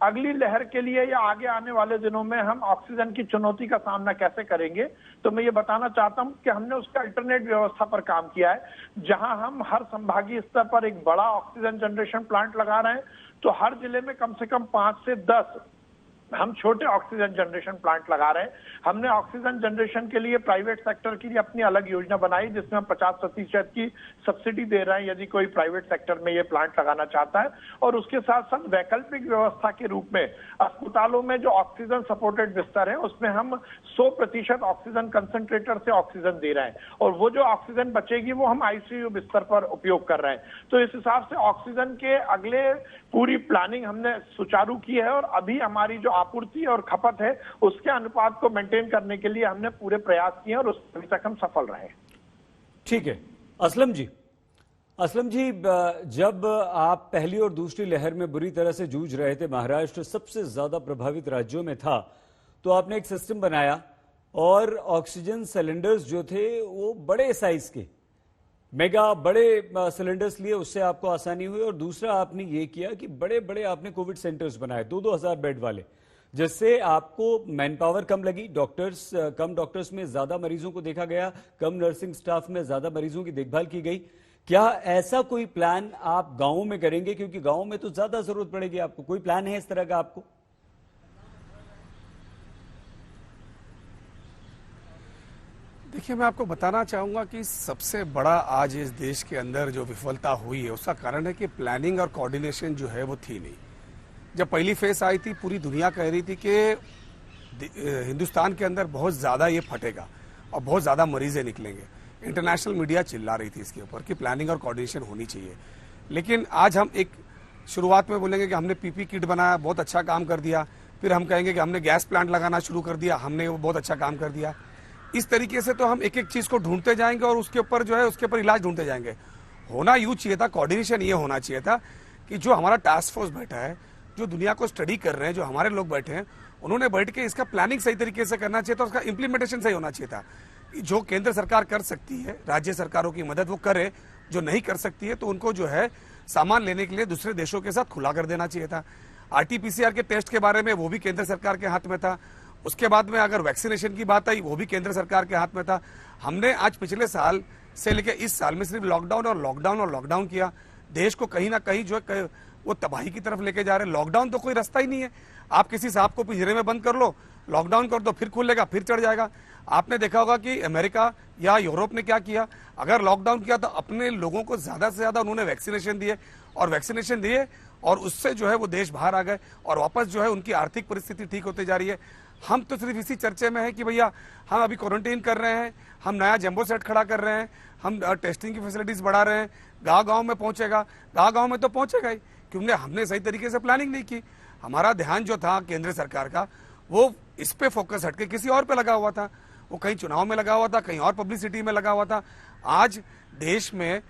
अगली लहर के लिए या आगे आने वाले दिनों में हम ऑक्सीजन की चुनौती का सामना कैसे करेंगे, तो मैं ये बताना चाहता हूं कि हमने उसका अल्टरनेट व्यवस्था पर काम किया है। जहां हम हर संभागीय स्तर पर एक बड़ा ऑक्सीजन जनरेशन प्लांट लगा रहे हैं, तो हर जिले में कम से कम 5 से 10 हम छोटे ऑक्सीजन जनरेशन प्लांट लगा रहे हैं। हमने ऑक्सीजन जनरेशन के लिए प्राइवेट सेक्टर की अपनी अलग योजना बनाई, जिसमें हम 50% की सब्सिडी दे रहे हैं यदि कोई प्राइवेट सेक्टर में ये प्लांट लगाना चाहता है। और उसके साथ साथ वैकल्पिक व्यवस्था के रूप में अस्पतालों में जो ऑक्सीजन सपोर्टेड बिस्तर है उसमें हम 100% ऑक्सीजन कंसंट्रेटर से ऑक्सीजन दे रहे हैं, और वो जो ऑक्सीजन बचेगी वो हम आईसीयू बिस्तर पर उपयोग कर रहे हैं। तो इस हिसाब से ऑक्सीजन के अगले पूरी प्लानिंग हमने सुचारू की है, और अभी हमारी जो आपूर्ति और खपत है उसके अनुपात को मेंटेन करने के लिए हमने पूरे प्रयास किए और अभी तक हम सफल रहे। ठीक है असलम जी, जब आप पहली और दूसरी लहर में बुरी तरह से जूझ रहे थे, महाराष्ट्र सबसे ज्यादा प्रभावित राज्यों में था, तो आपने एक सिस्टम बनाया और ऑक्सीजन सिलेंडर्स जो थे वो बड़े साइज के मेगा बड़े सिलेंडर्स लिए, उससे आपको आसानी हुई। और दूसरा आपने ये किया कि बड़े बड़े आपने कोविड सेंटर्स बनाए 2-2 हजार बेड वाले, जिससे आपको मैन पावर कम लगी, कम डॉक्टर्स में ज्यादा मरीजों को देखा गया, कम नर्सिंग स्टाफ में ज्यादा मरीजों की देखभाल की गई। क्या ऐसा कोई प्लान आप गांवों में करेंगे, क्योंकि गांवों में तो ज्यादा जरूरत पड़ेगी आपको? कोई प्लान है इस तरह का आपको? देखिए, मैं आपको बताना चाहूंगा कि सबसे बड़ा आज इस देश के अंदर जो विफलता हुई है उसका कारण है कि प्लानिंग और कोऑर्डिनेशन जो है वो थी नहीं। जब पहली फेस आई थी, पूरी दुनिया कह रही थी कि हिंदुस्तान के अंदर बहुत ज्यादा ये फटेगा और बहुत ज्यादा मरीजें निकलेंगे। इंटरनेशनल मीडिया चिल्ला रही थी इसके ऊपर कि प्लानिंग और कोऑर्डिनेशन होनी चाहिए। लेकिन आज हम एक शुरुआत में बोलेंगे कि हमने पीपी किट बनाया, बहुत अच्छा काम कर दिया, फिर हम कहेंगे कि हमने गैस प्लांट लगाना शुरू कर दिया, हमने वो बहुत अच्छा काम कर दिया। इस तरीके से तो हम एक एक चीज को ढूंढते जाएंगे और उसके ऊपर जो है उसके ऊपर इलाज ढूंढते जाएंगे। होना यूं चाहिए था, कोऑर्डिनेशन ये होना चाहिए था कि जो हमारा टास्क फोर्स बैठा है, जो दुनिया को स्टडी कर रहे हैं, जो हमारे लोग बैठे हैं, उन्होंने बैठ के इसका प्लानिंग सही तरीके से करना चाहिए था, उसका इंप्लीमेंटेशन सही होना चाहिए था। जो केंद्र सरकार कर सकती है, राज्य सरकारों की मदद वो करे, जो नहीं कर सकती है तो उनको जो है सामान लेने के लिए दूसरे देशों के साथ खुला कर देना चाहिए था। आरटीपीसीआर के टेस्ट के बारे में वो भी केंद्र सरकार के हाथ में था। उसके बाद में अगर वैक्सीनेशन की बात आई, वो भी केंद्र सरकार के हाथ में था। हमने आज पिछले साल से लेकर इस साल में सिर्फ लॉकडाउन किया। देश को कहीं ना कहीं जो है वो तबाही की तरफ लेके जा रहे हैं। लॉकडाउन तो कोई रास्ता ही नहीं है। आप किसी सांप को पिंजरे में बंद कर लो, लॉकडाउन कर दो, फिर खुलेगा, फिर चढ़ जाएगा। आपने देखा होगा कि अमेरिका या यूरोप ने क्या किया, अगर लॉकडाउन किया तो अपने लोगों को ज्यादा से ज्यादा उन्होंने वैक्सीनेशन दिए और उससे जो है वो देश बाहर आ गए और वापस जो है उनकी आर्थिक परिस्थिति ठीक होती जा रही है। हम तो सिर्फ इसी चर्चे में है कि भैया हम अभी क्वारंटीन कर रहे हैं, हम नया जंबो सेट खड़ा कर रहे हैं, हम टेस्टिंग की फैसिलिटीज बढ़ा रहे हैं। गांव में पहुंचेगा, गांव में तो पहुंचेगा ही, क्योंकि हमने सही तरीके से प्लानिंग नहीं की। हमारा ध्यान जो था केंद्र सरकार का वो इस पे फोकस हटके किसी और पे लगा हुआ था। वो कहीं चुनाव में लगा हुआ था, कहीं और पब्लिसिटी में लगा हुआ था। आज देश में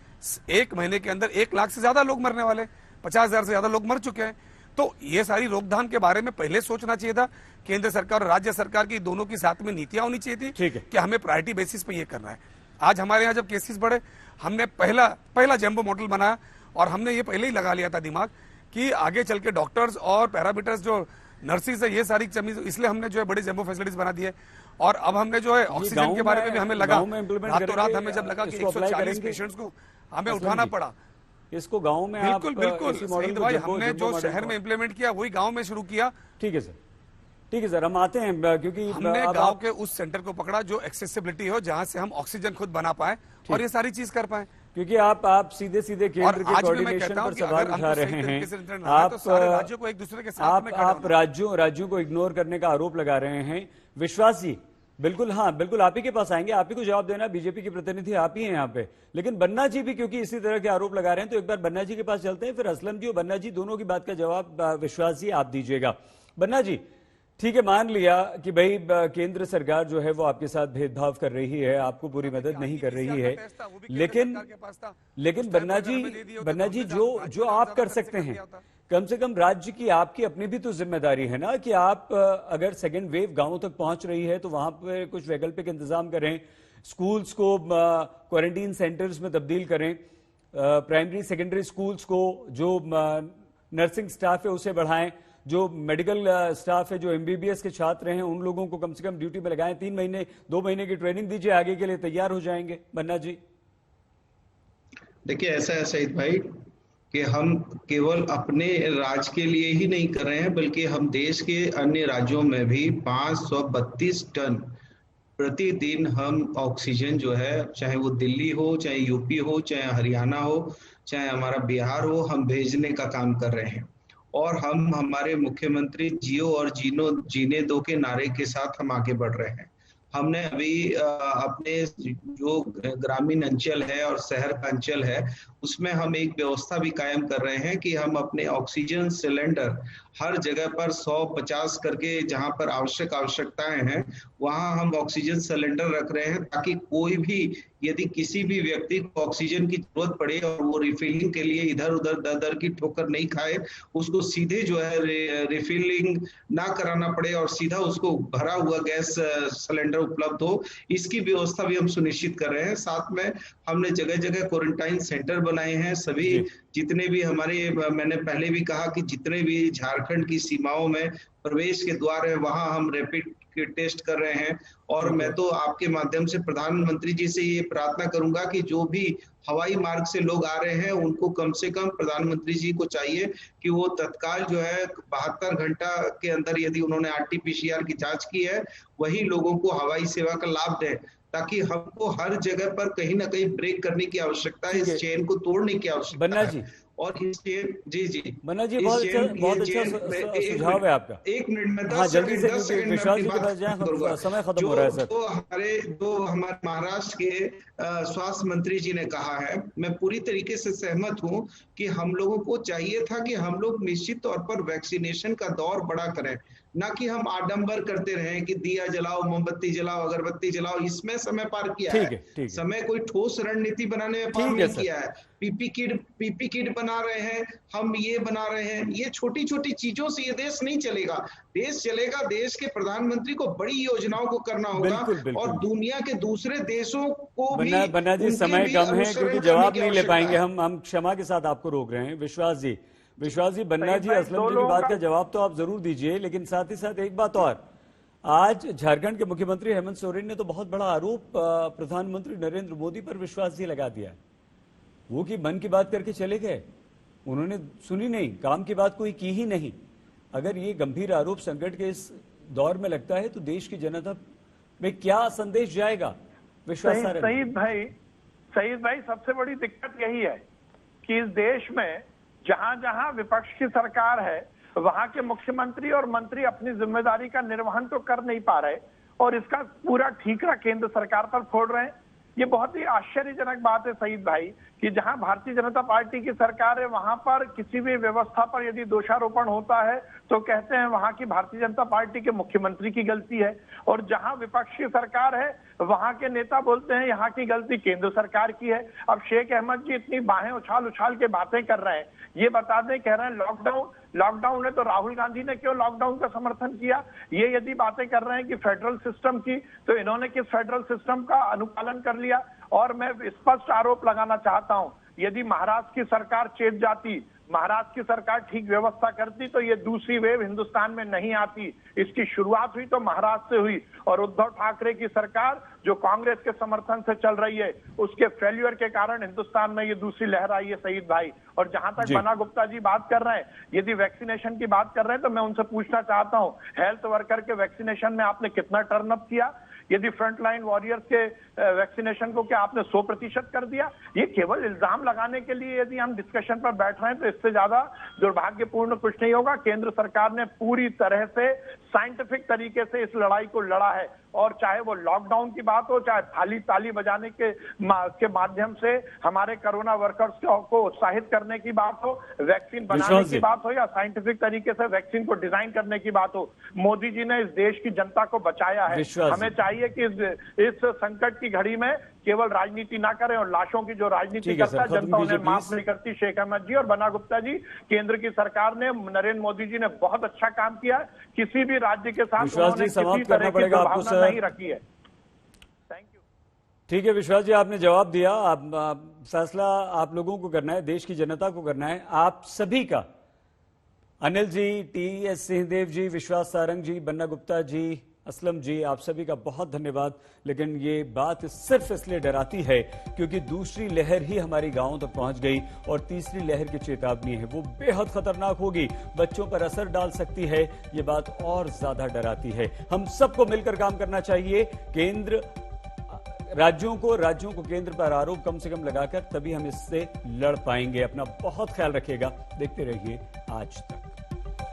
1 महीने के अंदर 1 लाख से ज्यादा लोग मरने वाले, 50,000 से ज्यादा लोग मर चुके हैं। तो ये सारी रोकथाम के बारे में पहले सोचना चाहिए था। केंद्र सरकार और राज्य सरकार की दोनों की साथ में नीतियां होनी चाहिए थी कि हमें प्रायोरिटी बेसिस पे ये करना है। आज हमारे यहाँ जब केसेस बढ़े, हमने पहला जंबो मॉडल बनाया और हमने ये पहले ही लगा लिया था दिमाग कि आगे चल के डॉक्टर्स और पैरामीटर्स जो नर्सिस है ये सारी कमी, इसलिए हमने जो है बड़े जंबो फैसिलिटीज बना दी है। और अब हमने जो है ऑक्सीजन के बारे में भी हमें लगा, रातों रात हमें जब लगा कि 140 पेशेंट्स को हमें उठाना पड़ा, इसको गांव में बिल्कुल सईद भाई, हमने जो शहर में इम्प्लीमेंट किया वही गांव में शुरू किया। ठीक है सर, हम आते हैं क्योंकि हमने गांव के उस सेंटर को पकड़ा जो एक्सेसिबिलिटी हो, जहां से हम ऑक्सीजन खुद बना पाए और ये सारी चीज कर पाए। क्योंकि आप सीधे केंद्र के कोऑर्डिनेशन पर सवाल उठा रहे हैं, आप राज्यों को एक दूसरे के साथ में आप राज्यों को इग्नोर करने का आरोप लगा रहे हैं। विश्वास जी, बिल्कुल, हाँ बिल्कुल, आप ही के पास आएंगे, आप ही को जवाब देना, बीजेपी के प्रतिनिधि आप ही हैं यहाँ पे। लेकिन बन्ना जी भी क्योंकि इसी तरह के आरोप लगा रहे हैं, तो एक बार बन्ना जी के पास चलते हैं, फिर असलम जी और बन्ना जी दोनों की बात का जवाब विश्वास जी आप दीजिएगा। बन्ना जी, ठीक है, मान लिया कि भाई केंद्र सरकार जो है वो आपके साथ भेदभाव कर रही है, आपको पूरी मदद नहीं कर रही है, लेकिन बन्ना जी जो आप कर सकते हैं, कम से कम राज्य की आपकी अपनी भी तो जिम्मेदारी है ना कि आप अगर सेकेंड वेव गांवों तक पहुंच रही है तो वहां पे कुछ वैकल्पिक इंतजाम करें, स्कूल्स को क्वारंटीन सेंटर्स में तब्दील करें, प्राइमरी सेकेंडरी स्कूल्स को जो नर्सिंग स्टाफ है उसे बढ़ाएं, जो मेडिकल स्टाफ है, जो एमबीबीएस के छात्र हैं, उन लोगों को कम से कम ड्यूटी में लगाएं, 3 महीने 2 महीने की ट्रेनिंग दीजिए, आगे के लिए तैयार हो जाएंगे। बन्ना जी, देखिए ऐसा है सईद भाई कि हम केवल अपने राज्य के लिए ही नहीं कर रहे हैं, बल्कि हम देश के अन्य राज्यों में भी 532 टन प्रतिदिन हम ऑक्सीजन जो है, चाहे वो दिल्ली हो, चाहे यूपी हो, चाहे हरियाणा हो, चाहे हमारा बिहार हो, हम भेजने का काम कर रहे हैं। और हम हमारे मुख्यमंत्री जियो और जीने दो के नारे के साथ हम आगे बढ़ रहे हैं। हमने अभी अपने जो ग्रामीण अंचल है और शहर का अंचल है उसमें हम एक व्यवस्था भी कायम कर रहे हैं कि हम अपने ऑक्सीजन सिलेंडर हर जगह पर 150 करके जहां पर आवश्यकताएं हैं वहां हम ऑक्सीजन सिलेंडर रख रहे हैं, ताकि कोई भी यदि किसी भी व्यक्ति को ऑक्सीजन की जरूरत पड़े और वो रिफिलिंग के लिए इधर उधर दर की ठोकर नहीं खाए, उसको सीधे जो है रिफिलिंग ना कराना पड़े और सीधा उसको भरा हुआ गैस सिलेंडर उपलब्ध हो, इसकी व्यवस्था भी हम सुनिश्चित कर रहे हैं। साथ में हमने जगह जगह क्वारंटाइन सेंटर बनाए हैं। सभी जितने भी हमारे, मैंने पहले भी कहा कि जितने भी झारखंड की सीमाओं में प्रवेश के द्वार है वहां हम रैपिड टेस्ट कर रहे हैं। और मैं तो आपके माध्यम से प्रधानमंत्री जी से ये प्रार्थना करूंगा कि जो भी हवाई मार्ग से लोग आ रहे हैं उनको कम से कम प्रधानमंत्री जी को चाहिए कि वो तत्काल जो है 72 घंटा के अंदर यदि उन्होंने RT-PCR की जांच की है वही लोगों को हवाई सेवा का लाभ दें, ताकि हमको हर जगह पर कहीं ना कहीं ब्रेक करने की आवश्यकता है, इस चेन को तोड़ने की आवश्यकता है। और इस चेन जी बन्ना जी बहुत अच्छा सुझाव है आपका। 1 मिनट में 10 सेकंड विश्वास जी के पास जाएं, समय खत्म हो रहा है सर। जो हमारे महाराष्ट्र के स्वास्थ्य मंत्री जी ने कहा है, मैं पूरी तरीके से सहमत हूं कि हम लोगों को चाहिए था कि हम लोग निश्चित तौर पर वैक्सीनेशन का दौर बड़ा करें, ना कि हम आडंबर करते रहें कि दिया जलाओ, मोमबत्ती जलाओ, अगरबत्ती जलाओ, इसमें समय पार किया है। समय कोई ठोस रणनीति बनाने में पार नहीं किया है। पीपी किट बना रहे हैं, हम ये बना रहे हैं, ये छोटी छोटी चीजों से ये देश नहीं चलेगा। देश चलेगा, देश के प्रधानमंत्री को बड़ी योजनाओं को करना होगा। और दुनिया के दूसरे देशों को भी बन्ना जी समय कम है क्योंकि जवाब नहीं ले पाएंगे, हम क्षमा के साथ आपको रोक रहे हैं। विश्वास जी, बन्ना जी, असलम जी की बात का जवाब तो आप जरूर दीजिए, लेकिन साथ ही साथ एक बात और, आज झारखंड के मुख्यमंत्री हेमंत सोरेन ने तो बहुत बड़ा आरोप प्रधानमंत्री नरेंद्र मोदी पर विश्वास जी लगा दिया। वो की मन की बात करके चले गए, उन्होंने सुनी नहीं, काम की बात कोई की ही नहीं। अगर ये गंभीर आरोप संकट के इस दौर में लगता है तो देश की जनता में क्या संदेश जाएगा? विश्वास सईद भाई सबसे बड़ी दिक्कत यही है कि इस देश में जहां जहां विपक्ष की सरकार है वहां के मुख्यमंत्री और मंत्री अपनी जिम्मेदारी का निर्वहन तो कर नहीं पा रहे और इसका पूरा ठीकरा केंद्र सरकार पर फोड़ रहे हैं। ये बहुत ही आश्चर्यजनक बात है सईद भाई कि जहां भारतीय जनता पार्टी की सरकार है वहां पर किसी भी व्यवस्था पर यदि दोषारोपण होता है तो कहते हैं वहां की भारतीय जनता पार्टी के मुख्यमंत्री की गलती है, और जहां विपक्ष की सरकार है वहां के नेता बोलते हैं यहाँ की गलती केंद्र सरकार की है। अब शेख अहमद जी इतनी बाहें उछाल उछाल के बातें कर रहे हैं, ये बता दें, कह रहे हैं लॉकडाउन है तो राहुल गांधी ने क्यों लॉकडाउन का समर्थन किया। ये यदि बातें कर रहे हैं कि फेडरल सिस्टम की, तो इन्होंने किस फेडरल सिस्टम का अनुपालन कर लिया। और मैं स्पष्ट आरोप लगाना चाहता हूं, यदि महाराष्ट्र की सरकार चेत जाती, महाराष्ट्र की सरकार ठीक व्यवस्था करती तो ये दूसरी वेव हिंदुस्तान में नहीं आती। इसकी शुरुआत हुई तो महाराष्ट्र से हुई, और उद्धव ठाकरे की सरकार जो कांग्रेस के समर्थन से चल रही है उसके फेल्यूर के कारण हिंदुस्तान में ये दूसरी लहर आई है सईद भाई। और जहां तक बन्ना गुप्ता जी बात कर रहे हैं, यदि वैक्सीनेशन की बात कर रहे हैं तो मैं उनसे पूछना चाहता हूं, हेल्थ वर्कर के वैक्सीनेशन में आपने कितना टर्न अप किया? यदि फ्रंटलाइन वॉरियर्स के वैक्सीनेशन को क्या आपने 100% कर दिया? ये केवल इल्जाम लगाने के लिए यदि हम डिस्कशन पर बैठ रहे हैं तो इससे ज्यादा दुर्भाग्यपूर्ण कुछ नहीं होगा। केंद्र सरकार ने पूरी तरह से साइंटिफिक तरीके से इस लड़ाई को लड़ा है, और चाहे वो लॉकडाउन की बात हो, चाहे थाली ताली बजाने के माध्यम से हमारे कोरोना वर्कर्स को उत्साहित करने की बात हो, वैक्सीन बनाने की बात हो, या साइंटिफिक तरीके से वैक्सीन को डिजाइन करने की बात हो, मोदी जी ने इस देश की जनता को बचाया है। हमें चाहिए कि इस संकट की घड़ी में केवल राजनीति ना करें, और लाशों की जो राजनीति करता है जनता उन्हें माफ नहीं करती। शेख अहमद जी और बन्ना गुप्ता जी, केंद्र की सरकार ने, नरेंद्र मोदी जी ने बहुत अच्छा काम किया है। किसी भी राज्य के साथ उन्होंने किसी तरह की दुर्भावना नहीं रखी है। Thank you. ठीक है विश्वास जी, आपने जवाब दिया। आप फैसला आप लोगों को करना है, देश की जनता को करना है। आप सभी का, अनिल जी, टी.एस. सिंहदेव जी, विश्वास सारंग जी, बन्ना गुप्ता जी, असलम जी, आप सभी का बहुत धन्यवाद। लेकिन ये बात सिर्फ इसलिए डराती है क्योंकि दूसरी लहर ही हमारी गांवों तक पहुंच गई, और तीसरी लहर की चेतावनी है, वो बेहद खतरनाक होगी, बच्चों पर असर डाल सकती है। ये बात और ज्यादा डराती है। हम सबको मिलकर काम करना चाहिए। केंद्र राज्यों को केंद्र पर आरोप कम से कम लगाकर, तभी हम इससे लड़ पाएंगे। अपना बहुत ख्याल रखिएगा। देखते रहिए आज तक।